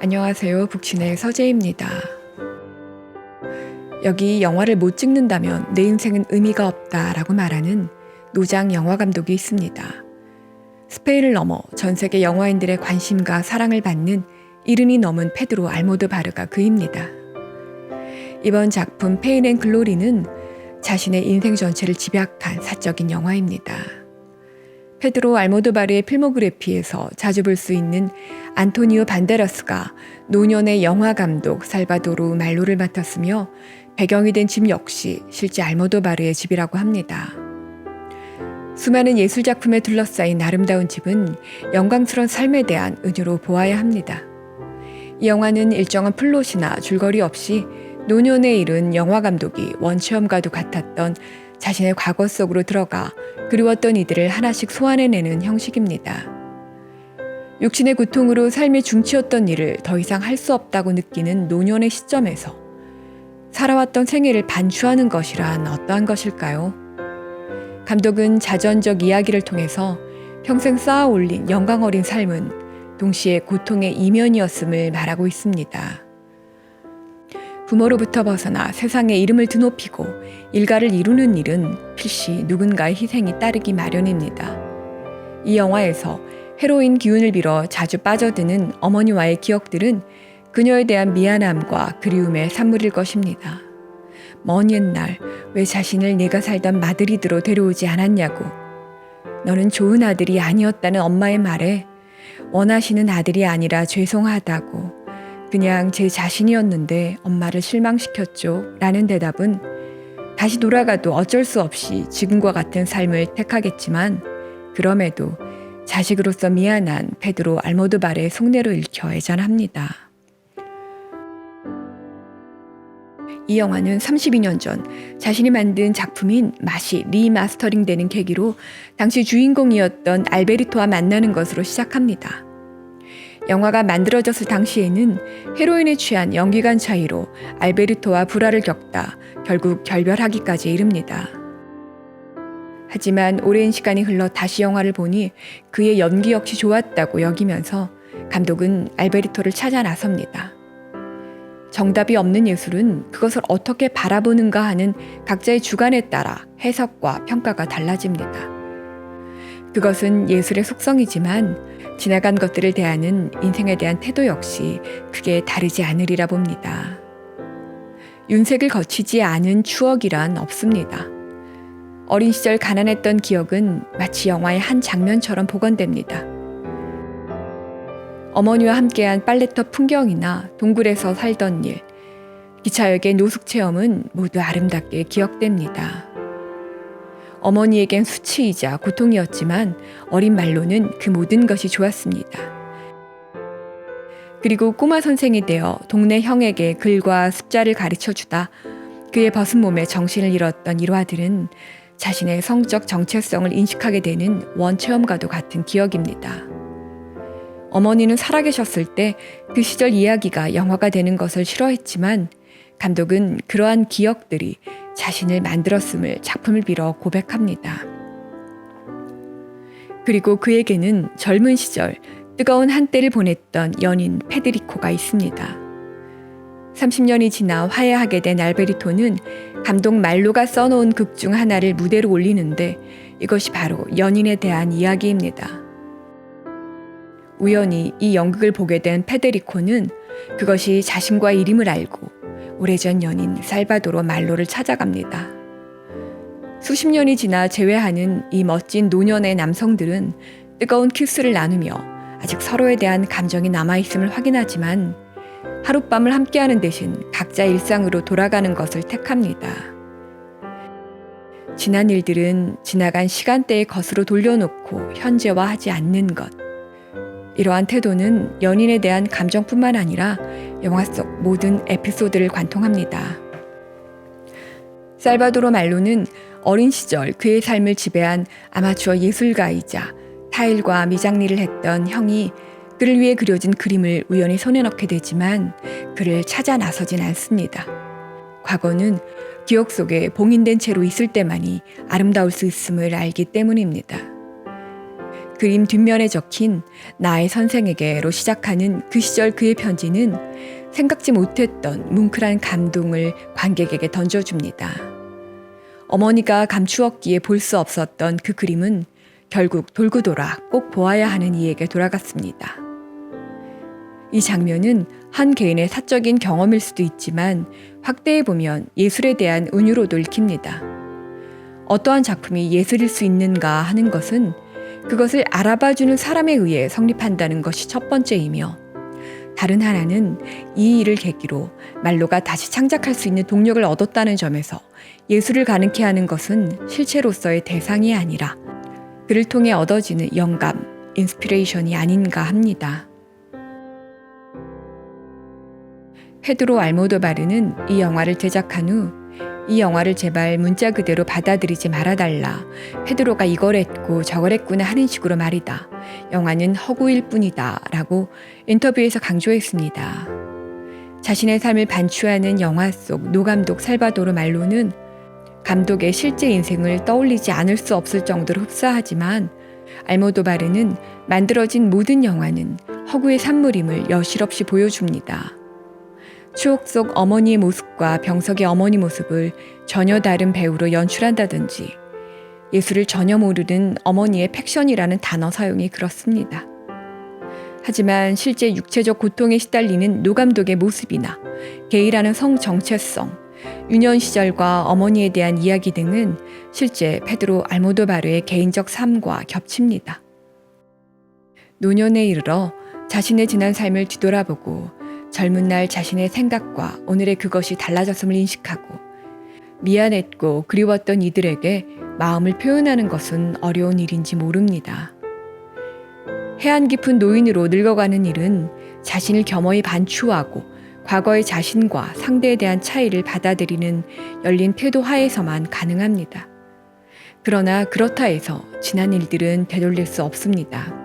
안녕하세요. 북친의 서재입니다. 여기 영화를 못 찍는다면 내 인생은 의미가 없다라고 말하는 노장 영화 감독이 있습니다. 스페인을 넘어 전 세계 영화인들의 관심과 사랑을 받는 70이 넘은 페드로 알모도바르가 그입니다. 이번 작품 페인 앤 글로리는 자신의 인생 전체를 집약한 사적인 영화입니다. 페드로 알모도바르의 필모그래피에서 자주 볼 수 있는 안토니오 반데라스가 노년의 영화 감독 살바도르 말로를 맡았으며 배경이 된 집 역시 실제 알모도바르의 집이라고 합니다. 수많은 예술작품에 둘러싸인 아름다운 집은 영광스러운 삶에 대한 은유로 보아야 합니다. 이 영화는 일정한 플롯이나 줄거리 없이 노년에 이른 영화 감독이 원체험과도 같았던 자신의 과거 속으로 들어가 그리웠던 이들을 하나씩 소환해내는 형식입니다. 육신의 고통으로 삶이 중치었던 일을 더 이상 할 수 없다고 느끼는 노년의 시점에서 살아왔던 생애를 반추하는 것이란 어떠한 것일까요? 감독은 자전적 이야기를 통해서 평생 쌓아 올린 영광 어린 삶은 동시에 고통의 이면이었음을 말하고 있습니다. 부모로부터 벗어나 세상의 이름을 드높이고 일가를 이루는 일은 필시 누군가의 희생이 따르기 마련입니다. 이 영화에서 헤로인 기운을 빌어 자주 빠져드는 어머니와의 기억들은 그녀에 대한 미안함과 그리움의 산물일 것입니다. 먼 옛날 왜 자신을 내가 살던 마드리드로 데려오지 않았냐고, 너는 좋은 아들이 아니었다는 엄마의 말에 원하시는 아들이 아니라 죄송하다고, 그냥 제 자신이었는데 엄마를 실망시켰죠 라는 대답은 다시 돌아가도 어쩔 수 없이 지금과 같은 삶을 택하겠지만 그럼에도 자식으로서 미안한 페드로 알모도바르의 속내로 읽혀 애잔합니다. 이 영화는 32년 전 자신이 만든 작품인 맛이 리마스터링되는 계기로 당시 주인공이었던 알베리토와 만나는 것으로 시작합니다. 영화가 만들어졌을 당시에는 헤로인에 취한 연기관 차이로 알베르토와 불화를 겪다 결국 결별하기까지 이릅니다. 하지만 오랜 시간이 흘러 다시 영화를 보니 그의 연기 역시 좋았다고 여기면서 감독은 알베르토를 찾아 나섭니다. 정답이 없는 예술은 그것을 어떻게 바라보는가 하는 각자의 주관에 따라 해석과 평가가 달라집니다. 그것은 예술의 속성이지만 지나간 것들을 대하는 인생에 대한 태도 역시 크게 다르지 않으리라 봅니다. 윤색을 거치지 않은 추억이란 없습니다. 어린 시절 가난했던 기억은 마치 영화의 한 장면처럼 복원됩니다. 어머니와 함께한 빨래터 풍경이나 동굴에서 살던 일, 기차역의 노숙 체험은 모두 아름답게 기억됩니다. 어머니에겐 수치이자 고통이었지만 어린 말로는 그 모든 것이 좋았습니다. 그리고 꼬마 선생이 되어 동네 형에게 글과 숫자를 가르쳐주다 그의 벗은 몸에 정신을 잃었던 일화들은 자신의 성적 정체성을 인식하게 되는 원체험과도 같은 기억입니다. 어머니는 살아계셨을 때 그 시절 이야기가 영화가 되는 것을 싫어했지만 감독은 그러한 기억들이 자신을 만들었음을 작품을 빌어 고백합니다. 그리고 그에게는 젊은 시절 뜨거운 한때를 보냈던 연인 페데리코가 있습니다. 30년이 지나 화해하게 된 알베리토는 감독 말로가 써놓은 극 중 하나를 무대로 올리는데 이것이 바로 연인에 대한 이야기입니다. 우연히 이 연극을 보게 된 페데리코는 그것이 자신과의 이름을 알고 오래전 연인 살바도르 말로를 찾아갑니다. 수십 년이 지나 재회하는 이 멋진 노년의 남성들은 뜨거운 키스를 나누며 아직 서로에 대한 감정이 남아있음을 확인하지만 하룻밤을 함께하는 대신 각자 일상으로 돌아가는 것을 택합니다. 지난 일들은 지나간 시간대의 것으로 돌려놓고 현재화하지 않는 것. 이러한 태도는 연인에 대한 감정뿐만 아니라 영화 속 모든 에피소드를 관통합니다. 살바도르 말로는 어린 시절 그의 삶을 지배한 아마추어 예술가이자 타일과 미장일을 했던 형이 그를 위해 그려진 그림을 우연히 손에 넣게 되지만 그를 찾아 나서진 않습니다. 과거는 기억 속에 봉인된 채로 있을 때만이 아름다울 수 있음을 알기 때문입니다. 그림 뒷면에 적힌 나의 선생에게로 시작하는 그 시절 그의 편지는 생각지 못했던 뭉클한 감동을 관객에게 던져줍니다. 어머니가 감추었기에 볼 수 없었던 그 그림은 결국 돌고 돌아 꼭 보아야 하는 이에게 돌아갔습니다. 이 장면은 한 개인의 사적인 경험일 수도 있지만 확대해 보면 예술에 대한 은유로도 읽힙니다. 어떠한 작품이 예술일 수 있는가 하는 것은 그것을 알아봐주는 사람에 의해 성립한다는 것이 첫 번째이며, 다른 하나는 이 일을 계기로 말로가 다시 창작할 수 있는 동력을 얻었다는 점에서 예술을 가능케 하는 것은 실체로서의 대상이 아니라 그를 통해 얻어지는 영감, 인스피레이션이 아닌가 합니다. 페드로 알모도바르는 이 영화를 제작한 후 이 영화를 제발 문자 그대로 받아들이지 말아달라. 페드로가 이걸 했고 저걸 했구나 하는 식으로 말이다. 영화는 허구일 뿐이다. 라고 인터뷰에서 강조했습니다. 자신의 삶을 반추하는 영화 속 노감독 살바도르 말로는 감독의 실제 인생을 떠올리지 않을 수 없을 정도로 흡사하지만, 알모도바르는 만들어진 모든 영화는 허구의 산물임을 여실없이 보여줍니다. 추억 속 어머니의 모습과 병석의 어머니 모습을 전혀 다른 배우로 연출한다든지, 예술을 전혀 모르는 어머니의 패션이라는 단어 사용이 그렇습니다. 하지만 실제 육체적 고통에 시달리는 노감독의 모습이나 게이라는 성 정체성, 유년 시절과 어머니에 대한 이야기 등은 실제 페드로 알모도바르의 개인적 삶과 겹칩니다. 노년에 이르러 자신의 지난 삶을 뒤돌아보고 젊은 날 자신의 생각과 오늘의 그것이 달라졌음을 인식하고 미안했고 그리웠던 이들에게 마음을 표현하는 것은 어려운 일인지 모릅니다. 해안 깊은 노인으로 늙어가는 일은 자신을 겸허히 반추하고 과거의 자신과 상대에 대한 차이를 받아들이는 열린 태도 하에서만 가능합니다. 그러나 그렇다 해서 지난 일들은 되돌릴 수 없습니다.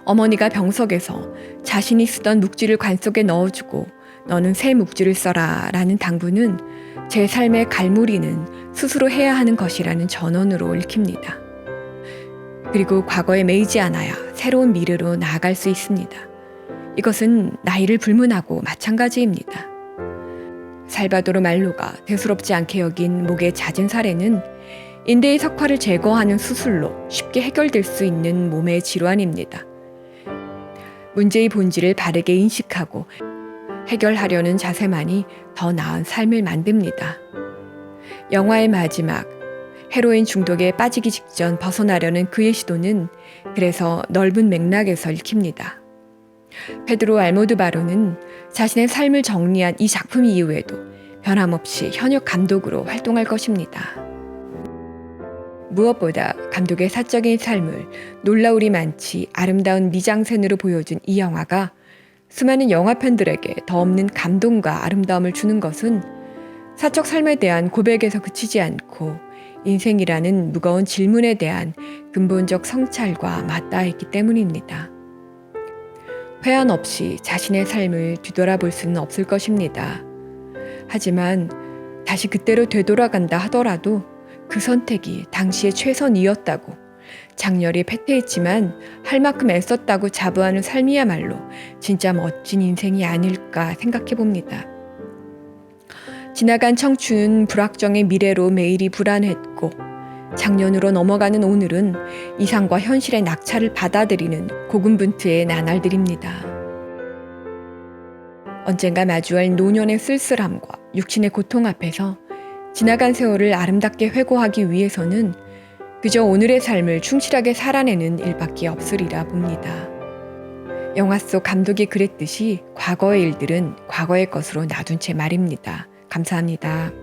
어머니가 병석에서 자신이 쓰던 묵지를 관 속에 넣어주고 너는 새 묵지를 써라 라는 당부는 제 삶의 갈무리는 스스로 해야 하는 것이라는 전언으로 읽힙니다. 그리고 과거에 매이지 않아야 새로운 미래로 나아갈 수 있습니다. 이것은 나이를 불문하고 마찬가지입니다. 살바도르 말로가 대수롭지 않게 여긴 목의 잦은 사례는 인대의 석화를 제거하는 수술로 쉽게 해결될 수 있는 몸의 질환입니다. 문제의 본질을 바르게 인식하고 해결하려는 자세만이 더 나은 삶을 만듭니다. 영화의 마지막, 헤로인 중독에 빠지기 직전 벗어나려는 그의 시도는 그래서 넓은 맥락에서 읽힙니다. 페드로 알모도바르는 자신의 삶을 정리한 이 작품 이후에도 변함없이 현역 감독으로 활동할 것입니다. 무엇보다 감독의 사적인 삶을 놀라울이 많지 아름다운 미장센으로 보여준 이 영화가 수많은 영화팬들에게 더 없는 감동과 아름다움을 주는 것은 사적 삶에 대한 고백에서 그치지 않고 인생이라는 무거운 질문에 대한 근본적 성찰과 맞닿아있기 때문입니다. 회한 없이 자신의 삶을 뒤돌아볼 수는 없을 것입니다. 하지만 다시 그때로 되돌아간다 하더라도 그 선택이 당시의 최선이었다고, 장렬히 패퇴했지만 할 만큼 애썼다고 자부하는 삶이야말로 진짜 멋진 인생이 아닐까 생각해봅니다. 지나간 청춘은 불확정의 미래로 매일이 불안했고, 작년으로 넘어가는 오늘은 이상과 현실의 낙차를 받아들이는 고군분투의 나날들입니다. 언젠가 마주할 노년의 쓸쓸함과 육신의 고통 앞에서 지나간 세월을 아름답게 회고하기 위해서는 그저 오늘의 삶을 충실하게 살아내는 일밖에 없으리라 봅니다. 영화 속 감독이 그랬듯이 과거의 일들은 과거의 것으로 놔둔 채 말입니다. 감사합니다.